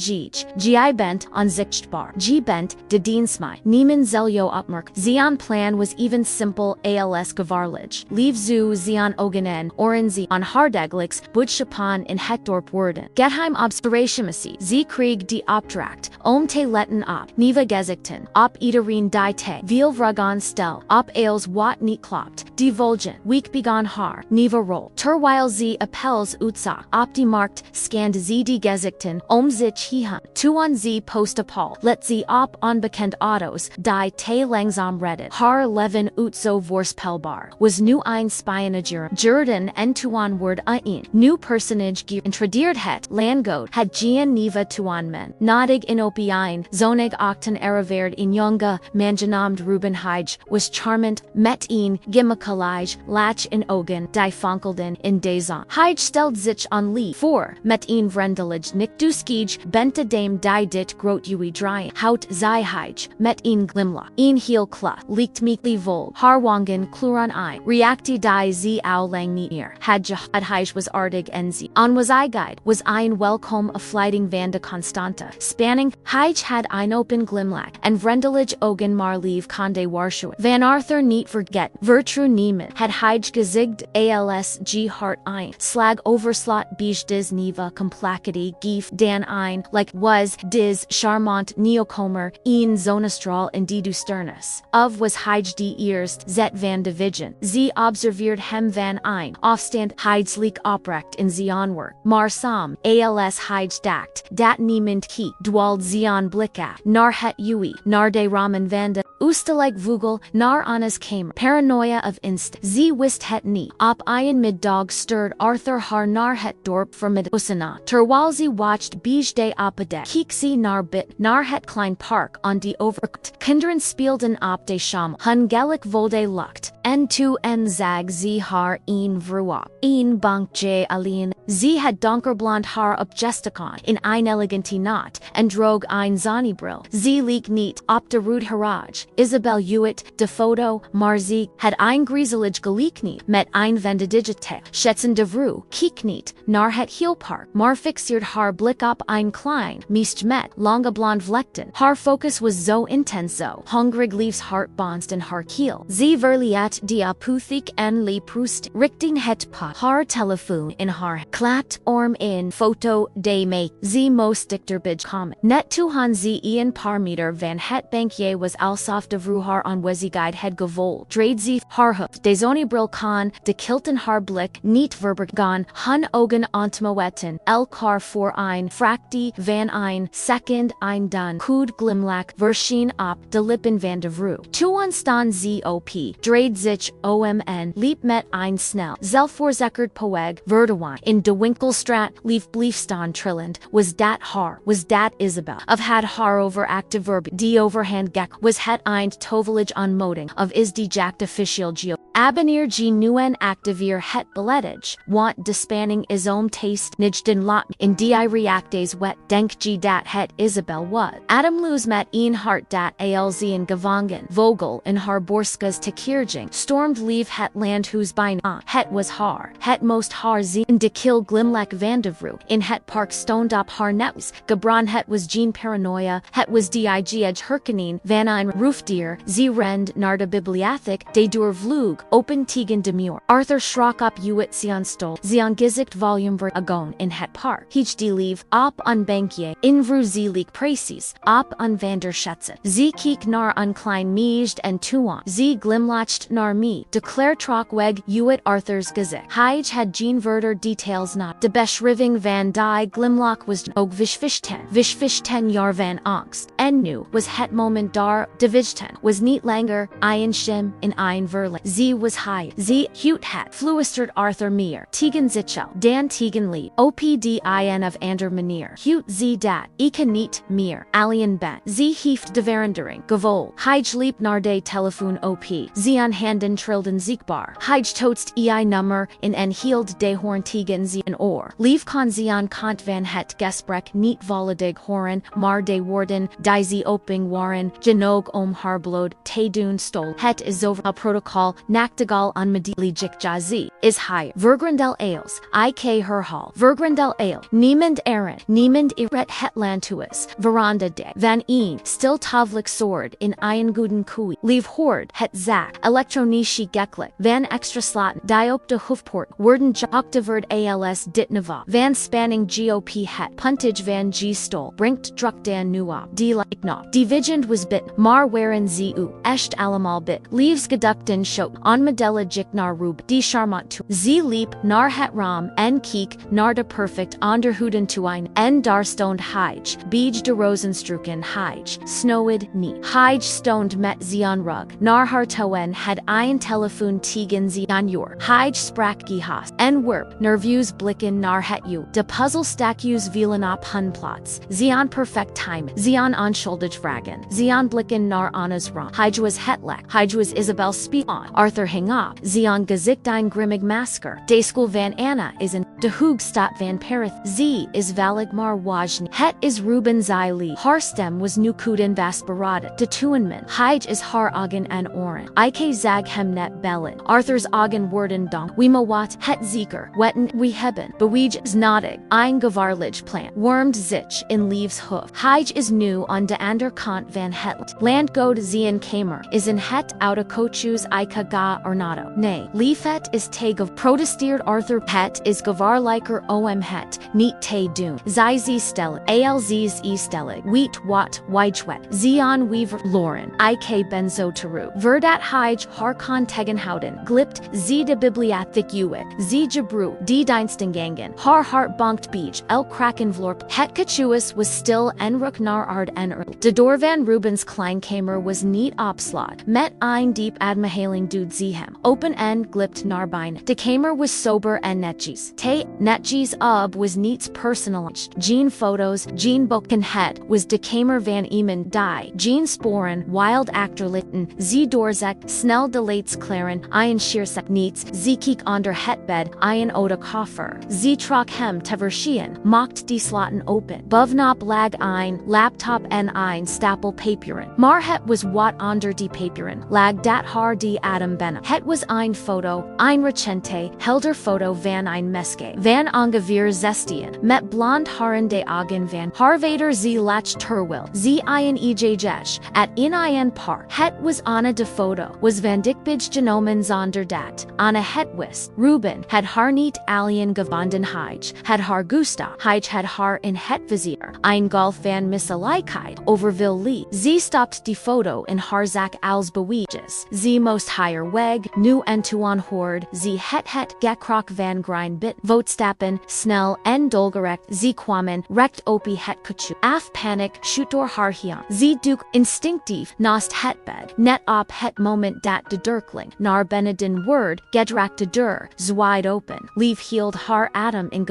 gij bent onzichtbar. Gij bent de dienstmeid. Niemand zal jou opmerk. Zion plan was even simple als gevaarlijk. Lieve zu zion ogenen. Orenzi on hardegelijks. Boodschappan in het dorp worden. Getheim observatiemasi. Zij kreeg die opdracht, te letten op, nieuwe gezichten, op iedereen die te, veel vragen stel, op als wat niet klopt, divulgen, week begon haar, nieuwe rol, terwijl ze appels uitzag, op die markt, scande ze die gezichten, zich hiehan, tuan ze postapal, let ze op onbekend auto's, die te langzaam redden, haar leven uitzo voorspelbaar, was nu ein spionager, Jordan en tuan word een, new personage geïntroduceerd het, landgoed, het gian nieuwe tuan men, nodig in opien, zonig ochten arriveerd in jonge, mangenaamd Ruben Hige, was charmant, met een, gimmakalij, lach in ogen, die fonkelden in dezon. Hige stelt zich on lee, voor, met een vriendelig nikduskij, bente dame die dit groot ui draaien, hout zij Hige, met een glimlach, een heel kla, liekt meekly volg, harwangen kluran ein, reacti die ze au lang niet eer, had Hige was aardig en ze, on was I guide, was ein welkom afleiding van de Constanta, spanning, Hige had ein open glimlach, en vriendelig ogen maar lieve konde waarschuwen. Van Arthur niet verget, vertru niemand, had Hige gezegd als g hart ein, slag overslot bij dis nieuwe complexity gief dan ein, like was dis charmant neocomer, een zonastral in die duisternis. Of was Hige die eerst, zet van de vision, ze observeerd hem van ein, afstand Hige's leak oprecht in zionwerk, maar sam, als Hige dacht, dat niemand ki, dwald zion blicka, naar het ui, naar de ramen van de, oostelijke vleugel, naar Anna's kamer, paranoia of inst, ze wist het niet, op een middag stirred Arthur haar naar het dorp vermid Usana, terwijl ze watched bij de opede, keek ze naar bit, naar het klein park on die overkant, kinderen speelden op de sham, hungelijk volde lucht, en tu en zag ze haar een vroeg, een bank j alleen, ze had donkerblond haar op gesticon, in een elegante nacht, en droog een zonnebril, ze leek niet, op de rude haraj, Isabel Hewitt, de foto, maar ze, had een griezelig gelijk niet, met een van de digite, schätzen de vru, keek niet, naar het heel park, maar fixeerd haar blik op een klein, meest met, lange blond vlechten, haar focus was zo intenso, hungrig leaves hart bonst in haar kiel, ze verliet die apotheek en le proest, richting het pa, haar telefoon in haar, klapt in, foto, de me, ze most dichterbij comment, net toehan ze een paar meter van het bankje was alsof de vru haar onwezigheid het gevoeld, dreed ze, haar hoofd, de zonnebril kan, de kilten haar blik, niet verbergen, hun ogen ontmoeten, elkaar voor een fractie van een second een dan, koed glimlach, verscheen op, de lippen van de vru. Tuan staan ze op, dreed zich omn, liep met een snel, zelfvoorzekerend poeg, verdewan, in de winkelstraat, lief bliefstaan trillend, was dat haar, was dat Isabel, of had haar overactive verb, die overhand gek, was het eind tovelige onmoding, of is die jacked official geo. Abonneer G nuen activeer het beletig, want de spanning is taste nijden lot in die reactes wet denk G dat het Isabel was. Adam loos met een hart dat als in gevangen, vogel in haar borskas te kierjing, stormed leave het land whose bijna, het was haar, het most haar in de kill glimlach van de vru, in het park stoned op haar neus, gebran het was Jean paranoia, het was dig edge herkenien, van een roofdier, ze rend naar de bibliotheek, de deur vlug, open tegen de muur. Arthur schrak op uit zijn stol, zijn gezicht volume ver agon in het park. Hij die lief, op een bankje, in vru ze leek precies, op een van der schätzen. Ze keek naar een klein meisje en tuan. Ze glimlacht naar naar me, declare trok weg uit Arthur's gezicht. Hij had geen verder details not. De beschrijving van die glimlach was ook visch 10 jaar van angst. En nu was het moment daar, de vigten, was niet langer, ein schim, in ein verling. Ze was high, ze hut het, fluisterd Arthur meer, tegen zichel, dan tegen Lieve, opende of ander meneer, hut ze dat, niet meer, alien ben, ze heeft de verandering, gevol, hij liep naar de telefoon op, ze aan handen trilden zichtbaar, hij toetst nummer in en hield de hoorn tegen ze een oor. Lieve kon ze aan kant van het gesprek niet volledig horen, maar de woorden, die ze oping waren, genoeg haar bloed te doen stol. Het is over het protocol, nachtegaal onmiddellijk jazi, is higher. Vergrendel eels, ik herhaal. Vergrendel eel, niemand eren, niemand iret het landhuis, veranda de, van een, stil tavlik sword in een goeden koei. Lieve hoord, het zak, elektronische geklik, van extra slot, die op de hoofdpoort, worden geactiveerd als ditneva, van spanning GOP het, puntage van G-stol, bringt druk dan nu op, die like nog. Die vigend was bit, maar waren ze echt allemaal bit. Lieves geduchten schot, onmiddellijk naar rub, die charmant toe. Ze liep, naar het ram, en kiek, naar de perfect onderhoeden toe ein, en daar stond hij, bij de rozenstruken hij, snowed niet. Hij stond met ze aan rug, naar haar toen had een telefoon tegen ze aan jor. Hij sprak gehas, en werp, nerveus blikken naar het u. De puzzlestakjes vielen op hun plots. Ze aan perfect time, ze aan onschuldig vragen, ze aan blikken naar Anna's ram. Hij was het lek, hij was Isabel Spion. Arthur hing op, ze aan gezicht een grimmig masker. De school van Anna is in de hoog staat van Perith. Ze is valig maar wajn. Het is Ruben Zili. Haar stem was nu kuden vasperada. De tuinman. Hij is haar augen en oren. Ik zag hem net bellen. Arthur's augen worden donk. We wat het zeker. Wetten we hebben. Beweeg is nodig. Ein gevaarlijk plan. Wormed zich in Lieve's hoof. Hij is nu aan de ander kant van het. Land god zien kamer. Is in het oude coaches ga ornado. Nee. Liefet is te protesteerd Arthur. Het is gevaarlijker het. Niet te doen. Zij stelle. Alz's stelle. Weet wat. Wijchwet. Zion weaver. Lauren. Ik benzo teru. Verdat hij haar kon tegenhouden. Glipt. Ze de bibliotheek uwik. Ze jebru. Die dienstengangen. Haar hart bonkt beach. El krakenvlorp. Het kachuus was stil en ruk naar ard en earl. De door van Rubens kleinkamer was niet opslot. Met ein diep admihaling dude ze hem. Open en glipt naar bijen. De kamer was sober en netjes. Te netjes was niets personalized. Geen foto's, geen boeken het was de kamer van iemand die. Geen sporen, wild achterlitten, ze doorzek, snel de lates klaren, ein schiersek niets, ze kiek onder het bed, ein oude koffer. Ze trok hem te verschien, mocht die slotten open. Bovenop lag ein laptop en ein stapel paperen. Maar het was wat onder die paperen, lag dat haar die Adam Benna. Het was ein foto, ein recente, helder foto van ein meske, van ongeveer 16, met blond haren de augen van Harvader ze lach terwil, ze ein ejj, at in ein par. Het was Anna de foto, was van dikbij genomen zonder dat. Anna het wist, Ruben had haar niet alien gevonden hij, had haar gusta, hij had haar in het vizier. Ein golf van misselijkheid, overvil Lee. Ze stopt die foto in haar zak als beweges. Ze most higher weg, nu en tuan hoord, ze het gekrok van grind bit, voetstappen, snel en dolgerekt, ze kwamen, rekt opie het kuchu. Af panic, shoot door haar hian. Ze duk instinctief, naast het bed, net op het moment dat de durkling, naar beneden word, gedrak de deur, zwide open. Lieve hield haar Adam in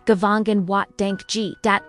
gevangen wat denk g, dat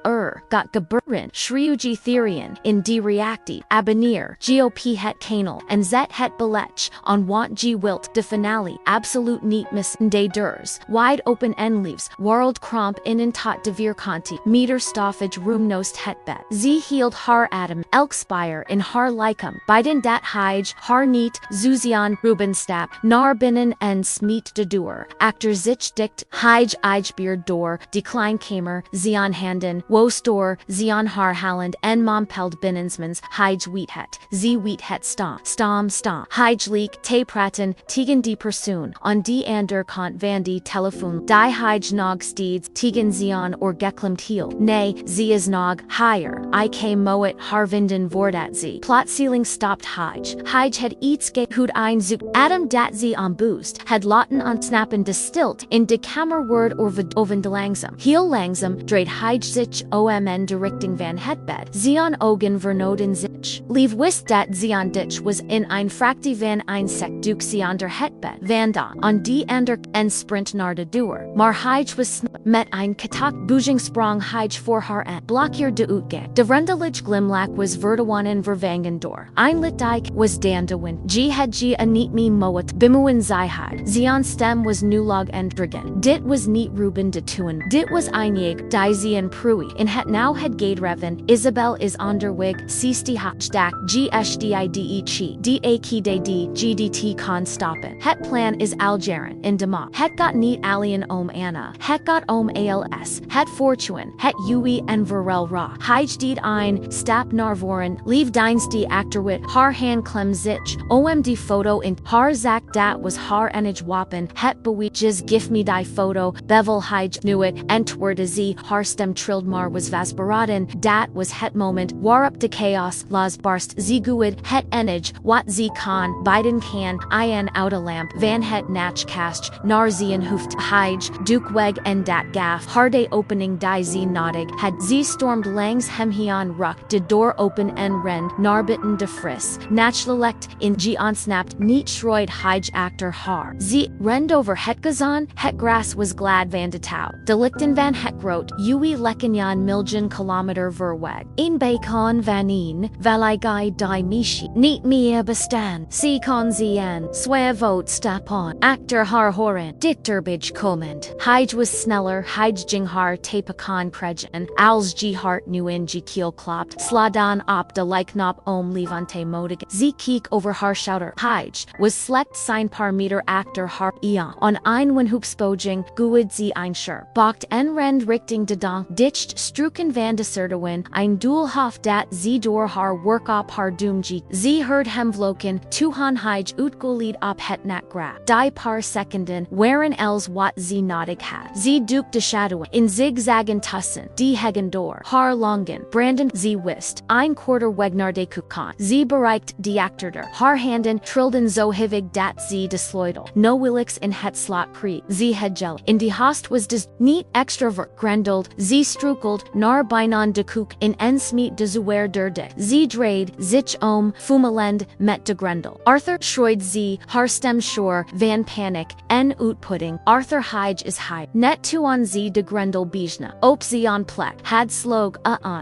got geburen, shriuji therian, in die reactie, abonneer, gop het kanal, en zet het belech, on want g wilt, de finale, absolute niet miss de deurs, wide open en leaves, world kromp in tot de vierkanti, meter stoffage room nost het bed. Ze hield haar Adam, elk spire in haar likum, beiden dat hij, haar niet, Zuzian, Rubenstap, naar binnen en smeet de deur, actor zich dikt, hij beard door, decline kamer, zion handen, wostor, zion haar halland en mompeld binnensmans, hij weet het stom, hij leek, te praten, tegen die persoon, on die ander kant van die telefoon, die hij nog steeds, tegen zion or geklimt heel, nee, ze is nog, higher, ik moet haar vinden voordat ze, plotseling stopt hij had iets goed ein Zug, Adam dat sie on boost, had lotten on snappen distilled, in de kamerword or verboden langsam. Heel langsam, dreid hij zich omn directing van het bed, zion ogen vernoden zich. Lieve wist dat zion ditch was in ein fractie van ein sek duk zionder het bed, van da, on die ander, en sprint naar de deur. Maar hij was met ein katak boozing sprong hij voor haar en blokkeer de uitgang. De rendelige glimlach was verdowanen vervangen door. Ein lit dike was dan de wind. G had G a niet me moat, bimuin zijheid. Zion stem was nulog en drigen. Dit was niet Ruben de tuen. Dit was einjeg, die zien prui. In het now het gadereven, Isabel is onderweg, siesti hachdak, gsdide chi, dakd, gdt con stoppen. Het plan is algeren, in dema. Het got niet alien om Anna. Het got om als. Het fortune, het ui en verrel ra. Heijdeed ein, stap narvoren, lieve dienstmeid achterwit, haar hand klem zich, omd foto in, haar zak dat was haar enige wapen, het beweetjes gif me die foto, bevel hij knew it, entwerde ze, haar stem trilled maar was vastberaden, dat was het moment, warp de chaos, las barst ze guid, het enige, wat ze kan, Biden kan, in oude lamp, van het nach kast, naar zien hoeft, hij, duke weg en dat gaf, harde opening die ze nodig, had ze stormed langs hem hian ruck, de door open en rend, narbitten de fris, nachlelect, in ge onsnapt, niet schroid hij actor haar. Ze rend over het gazan, het gras was glad van de touw, de lichten van het groot, ui lekkenjan miljoen kilometer verweg. Een bacon van een, valigai die mishi, niet meer bestaan, si kon zien, swear vote stapon, actor haar horen, dicterbij komend. Hij was sneller, hij ging haar tapakon pregen, als ge hart nu in ge kiel klopt, sladan op de liknop om levante modig, ze kiek over haar schouder, hij was slechts sein paar meter actor haar eon, on ein wenhoopspoging, guid ze ein schur, bocht en rend richting de donk, ditched struken van de serderwin, ein doelhof dat ze door haar work op haar doomge, ze heard hem vloken, tuhan hij uitgolid op het nat gra, die paar seconden, waren els wat ze nodig had, ze duke de shadowen, in zigzagen tussen, die hegen door, haar longen, branden ze wist, ein quarter weg naar de kukan, ze bereikt die actorder, haar handen trilden zo hivig dat ze desloidel, no willix in het slot creek, ze had gel, in die host was des niet extrovert grendeld, ze strukeld, naar bijnan de koek, in en smeet de zuwer der dik, ze dreid, zich fumelend, met de grendel. Arthur schroid ze, haar stem shore, van panic, en uitpudding, Arthur hij is high, net to on ze de grendel bijna, op ze on plek, had slog,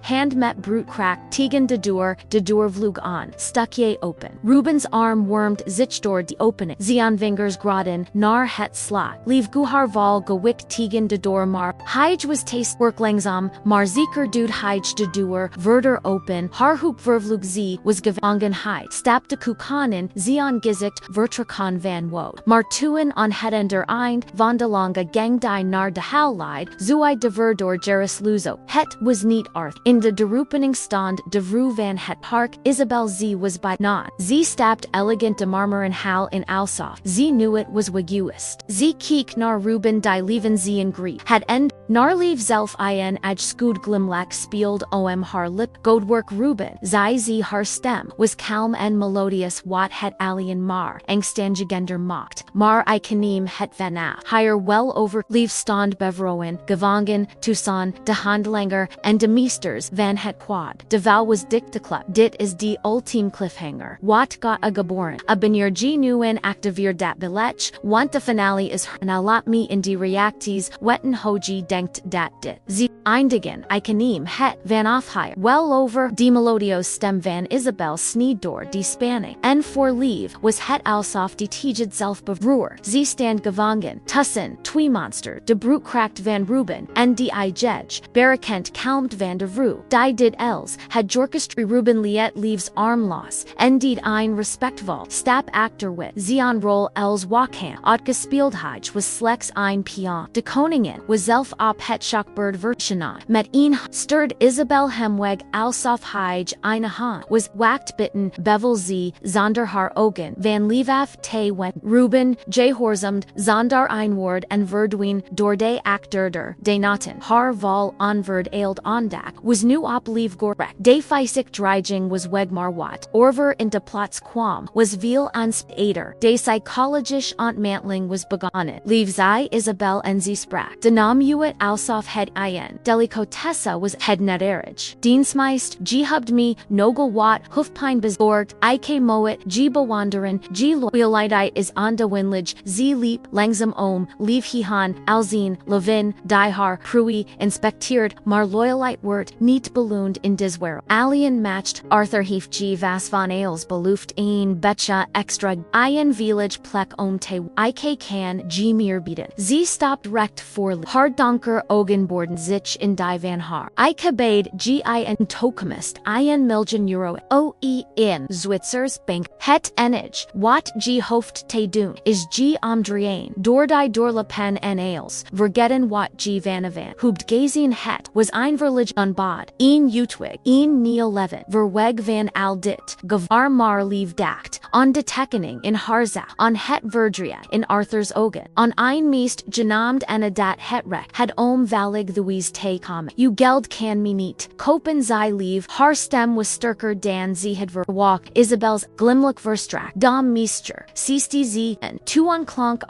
hand met brute crack, tegen de deur vlug on, stuk je open. Ruben's arm wormed zich door die opening, ze on vingers graden, naar het slot, lieve guhar val gewik tegen de deur maar, hij was taste work langzaam, maar zeker dude hij de deur, verder open, haar hoop vervlug ze, was gevangen hij, stap de kukanen, ze on gezicht, vertrakan van woed, maar tuen on het ender eind, van de lange gang die naar de haalleid, zuid de verdor geris luzo, het was niet arth, in de deroepening stand de vru van het park, Isabel ze was by not, ze stapt elegant de marmeren hal in alsof, ze knew it was wiguist, ze kiek naar Ruben die leven ze in grief, had end, naar lief zelf in aj scood glimlach speeld om haar lip, goedwerk Ruben, zij ze haar stem, was calm en melodious wat het alien maar, angstangegender mocht, maar I kaneem het vanaf, higher well over, lief stand bevroen, gevangen, tucson, de handlanger, en de meesters van het quad, de val was dictaclub, dit is die ultime cliffhanger, wat got a geboren, a benier g nuen activeer dat billet, want de finale is na lot me in die reacties, wetten hoji denkt dat dit, ze eindigen, I kaneem het van afhire, well over, die melodios stem van Isabel sneed door die spanning, en for leave, was het alsof die teged zelf bevroer, ze stand gevangen, tussen, twee monster, de brute cracked van Ruben, en die I jedge, Berg calmed van de vru, die did els, had jorkestry Ruben liet leaves arm loss, en did ein respectval, stap actor wit, zeon roll els wakham, odd gespeeld hij was slechts ein pion, de koningen, was zelf op het schockbird versionan. Met een stirred Isabel hemweg alsof hij eine haan was whacked bitten bevel z zonder haar ogen van liefaf te wen Ruben J horzemed zonder ein woord en verdween door de achter de nachten haar val onverd aild ondak was nu op lief gorek de feisik dreiging was wegmar wat orver in de plots quam was veel ans eder de psychologisch ontmanteling was begonnen lief zij Isabel en ze sprak de naam uit alsof het in delicatessa was het nederige dienstmeid gehubt me nogel wat hoofdpijn bezorgd ik moet ge bewanderen ge loyaliteit is aan de winlig ze liep langzaam lief hiehan alzien levin die haar prui inspecteerd maar loyaliteit wordt niet beloond in dis wereld alien matched Arthur heeft g vas van ails beloofd een betcha extra in village plek te ik kan g meer bieden ze stopped recht voor hard donker ogenborden zich in die van haar ik hebade g in tokomist in miljonair oe in Zwitsers bank het enig wat g hoofd te doen is g omdraaien door die door le pen en ails vergeten wat g van hoopt gazien het was ein verlig unbod een utwig een neil leven verweg van al dit gevar maar lief dacht on de tekening in harza on het verdria in Arthur's ogen on ein meest genaamd en dat het rek het valig thuis te komen u geld kan me niet kopen zij lief haar stem was sterker dan ze het verwalk Isabel's glimlijk verstrak dom meester sieste ze en tuan klank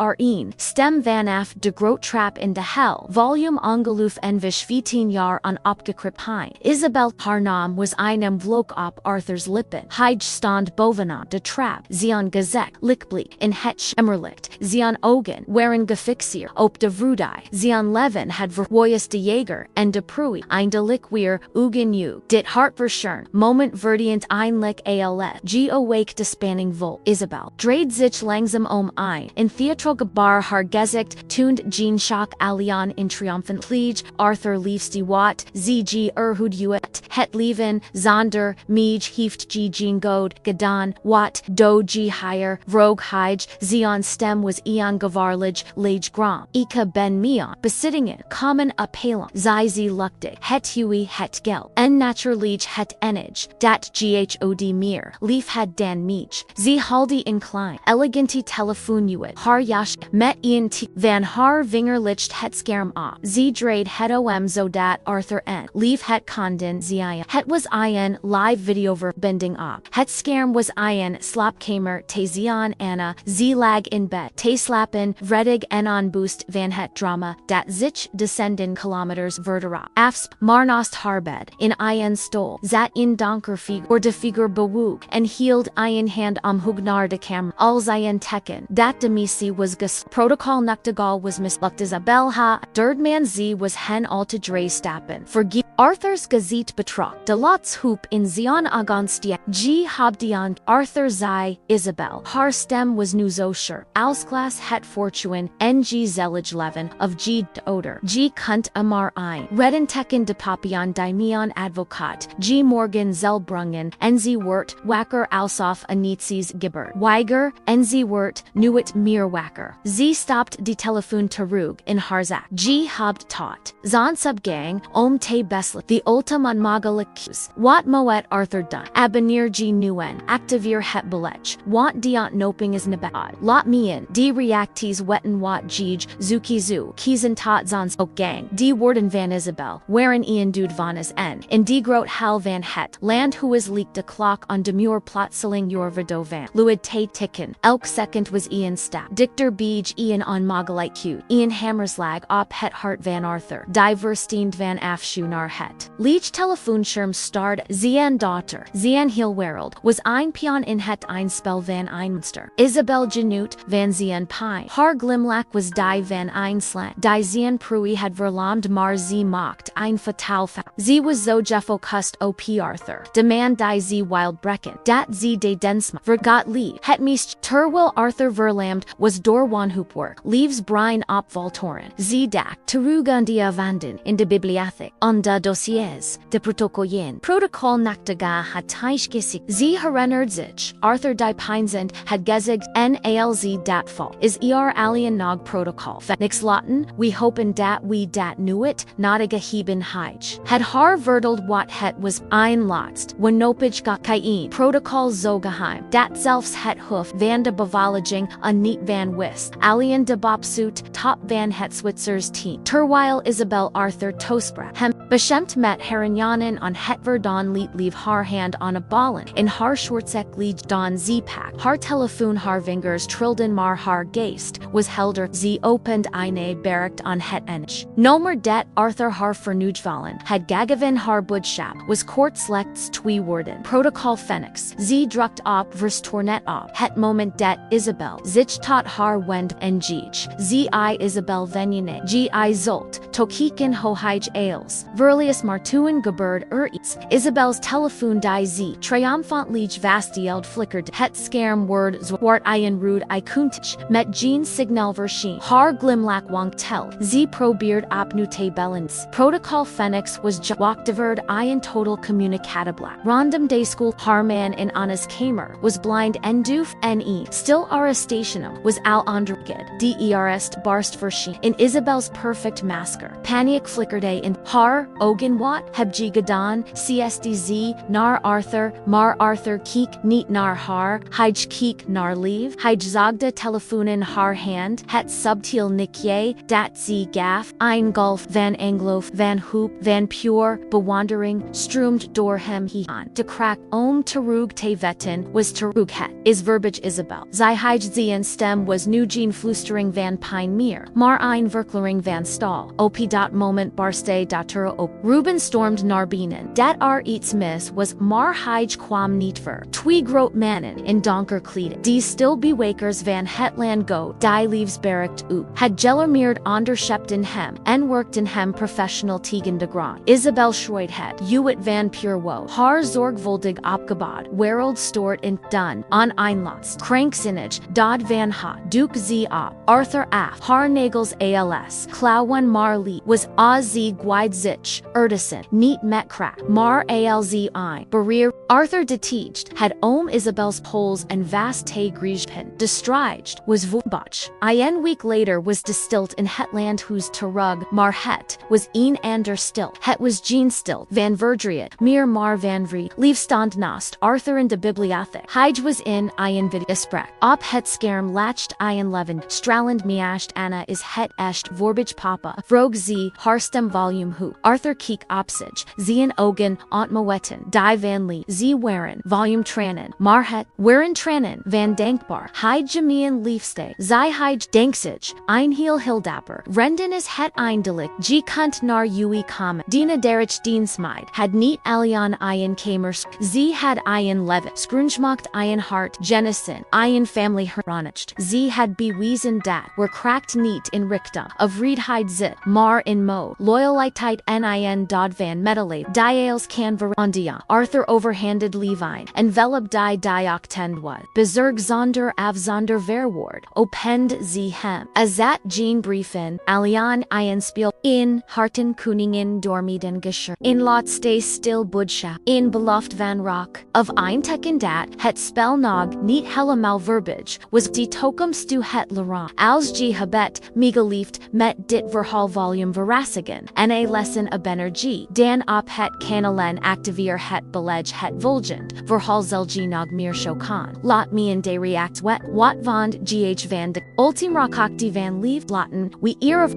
stem vanaf de groot trap in de hel volume ongeloof en 15 jaar on opgekript hein Isabel haar naam was einem vlok op Arthur's lippen hij stond bovenaan de trap zion gezek lichtblik in het schemmerlicht zion ogen waren gefixeerd op de vrudai zion leven had verwoyes de jager en de prui ein de liqueer ugen u dit hart verschern moment verdient ein lik als g awake de spanning vol Isabel dreid zich langzaam ein in theatrogebar haar gezicht tuned Jean shock alian in triumphant liege Arthur liefst die wat zg erhud uit het leven zonder mij heeft g Jean god gedaan wat do g higher vroeg hij zion stem was eon gevarlig lage gram ika ben meon besittingen common apelon zij ze luchtig het hui het geld en naturlig het enig dat ghod meer lief het dan mij ze haldi incline eleganti telefoon uit haar jasch met ent van haar vingerlicht het scherm op ze dreid het zodat Arthur en lief het konden zien het was in live video verbinding op het scherm was in slaapkamer te zien Anna ze lag in bed te slapen vredig en on boost van het drama dat zich descenden kilometers verderop afsp maar naast haar bed in stol zat in donker figuur de figuur bewoog en hield in hand hugnar de camera als in teken dat de missie was ges protocol nachtegaal was mislukt Isabel ha derdman z was hen al te dre stappen vergeet Arthur's gazette betrok de lots hoop in zion agonstia g habdian Arthur zij Isabel haar stem was nu zo scherp ausglas het fortune ng zelig leven of g de oder g kunt amar ein redden teken de papian daimion advocat g morgan zelbrungen en ze wort wacker alsof anitzis gibbert weiger en ze wort nuit meer wacker ze stopped de telefoon terug in harzak g habt tot zon subgang te beslet the ultimate magalikus wat moet Arthur done abonneer g nuen activeer het belech wat diant noping is nabad lot mien de reacties wetten wat gij zuki zu kiezen tot zons ook gang de worden van Isabel waren ian dude van is en in de groot hal van het land who is leaked de clock on demure plotseling your verdo van luid te tikken elk second was ian stap dictor beej ian on magalite cute ian hammerslag op het hart van Arthur diversteend van afshu nar het leech telefoonscherm starred zian daughter zian heel wereld was ein pion in het ein spel van ein monster Isabel genut van zian pine har glimlak was die van ein slant die zian prui had verlamd maar z mocked ein fatal Fa. Sie was so Jeffo kust op Arthur. Demand die sie wild breken. Dat sie de dienstmeid. Vergot Lieve. Het meest terwijl Arthur verlamd was door wanhoopwerk. Lieves brein op voltoren. Sie dak. Terugundia vanden. In de bibliotheek. Onda dossiers. De protocollen. Protocol nachtiga had teichgesig. Sie herenerd zich. Arthur die peinzend had gezig. NALZ dat fall. Is alien nog protocol. Nix Latin. We hopen dat we dat nuit. Nodiga heben hij. Had haar verdeld wat het was einlotst. Wanopage got kain. Protocol zo geheim. Dat zelfs het hoof van de bevolging a niet van wist. Alien de bopsuit top van het Switzers team. Terwijl Isabel Arthur tospra. Hem beschemt met herenjanen on het verdon liet leave haar hand on a ballen. In haar schwartzek lied don z-pack. Haar telefoon haar vingers trilden maar haar geest was helder. Z opend einde bergt on het ench. Nomer det Arthur haar vernujvallen. Had gagavan haar budschap was court slechts twee worden. Protocol Phoenix. Z drukt op vers tornet op. Het moment det Isabel. Zich tot haar wend en gij. Z I Isabel venjene. G I zult. Tokiken hohij ails. Verlius martuen geberd iets. Isabel's telefoon die Z. Triumphantlich vastield flickered. Het scherm word zwart ian rude I kuntich. Met Jean signal verscheen. Haar glimlak wonk tel. Z probeerd op nu tabellens. Protocol Phoenix was wachteverd ian total communicatablak. Random day school Harman in Anna's kamer was blind en doof ne. Still arrestationum was al onderged. Derst barst verscheen. In Isabel's perfect masker. Panic flickerde in haar ogen wat hebji gedaan. CSDZ nar Arthur maar Arthur kiek niet naar haar. Hij kiek naar Lieve. Hij zagde telefoon haar hand. Het subtiel nikje dat ze gaf. Ein gulf van anglof van hoop van pure bewandering stroomd door hem aan. De krak terug te vetten was terug het. Is verbage Isabel. Zij hij zien stem was nu Jean flustering van pijn meer. Maar ein verklaring van stal. Op dat moment barste datura op. Ruben stormed naar binnen. Dat iets mis was maar hij kwam niet ver. Twee groot mannen in donker kleden. Die stil bewakers van Hetland go. Die leaves bergt up. Had gellermeerd onderschepten hem. En werkten hem professional tegen de grond. Isabel schroeit het. Uit van pure woe. Haar zorgvuldig opgebod. Wereld stort in dun. On einlots. Krankzinnig. Dodd van ha. Duke z op. Arthur af. Haar nagels als. Klauwen maar lie. Was az guide zich. Erdison. Niet met crack. Maar alz ein. Bereer. Arthur detached. Had Isabel's poles and vast te griejpen. Destriged. Was voetbach. Een week later was distilled in Hetland whose terug. Maar het. Was een ander stil. Het was Jean stil. Van verdriet. Meer maar van vrie. Lieve stond naast. Arthur in de bibliotheek. Hij was in een vid isprek. Op het scherm latched een leven. Stralend meascht Anna is het echt vorbij papa. Vroeg z. Harstem volume hu. Arthur kiek opsig. Zien ogen. Ontmoetten. Die van lee. Z waren. Volume tranen. Maar het. Waren tranen. Van dankbar. Hij gemeen liefste. Zij hij danksig. Ein heel hildapper. Renden is het eindelijk. G kunt naar ui komen. Dina derich dienstmeid. Had niet alien een kamers. Z had een leven. Scroongemacht een hart. Jennison. Een family heronigd. Z had bewezen dat. Were cracked niet in richting. Of reedheid zit. Maar in mode. Loyaliteit nin dod van metale. Diales can verandia. Arthur overhanded Levine. Envelop die octend was. Bezerg zonder av zonder verwoord. Opende z hem. Azat Jean briefen. Alien ein spiel. In harten koningen dormiden gescher. In lot stay still budscha. In beloft van rock. Of ein teken dat. Het spel nog. Niet helemaal verbage. Was die toekomst stu het laurent. Als g habet. Megalieft. Met dit verhaal volume verasigen. Na lesson a benergie. Dan op het kanalen activeer het beleg het vulgent. Verhaal zelgi nog meer shokan. Lot me de react wet. Wat vond gh van de. Ultim rockakti van Lieve. Latin. We ear of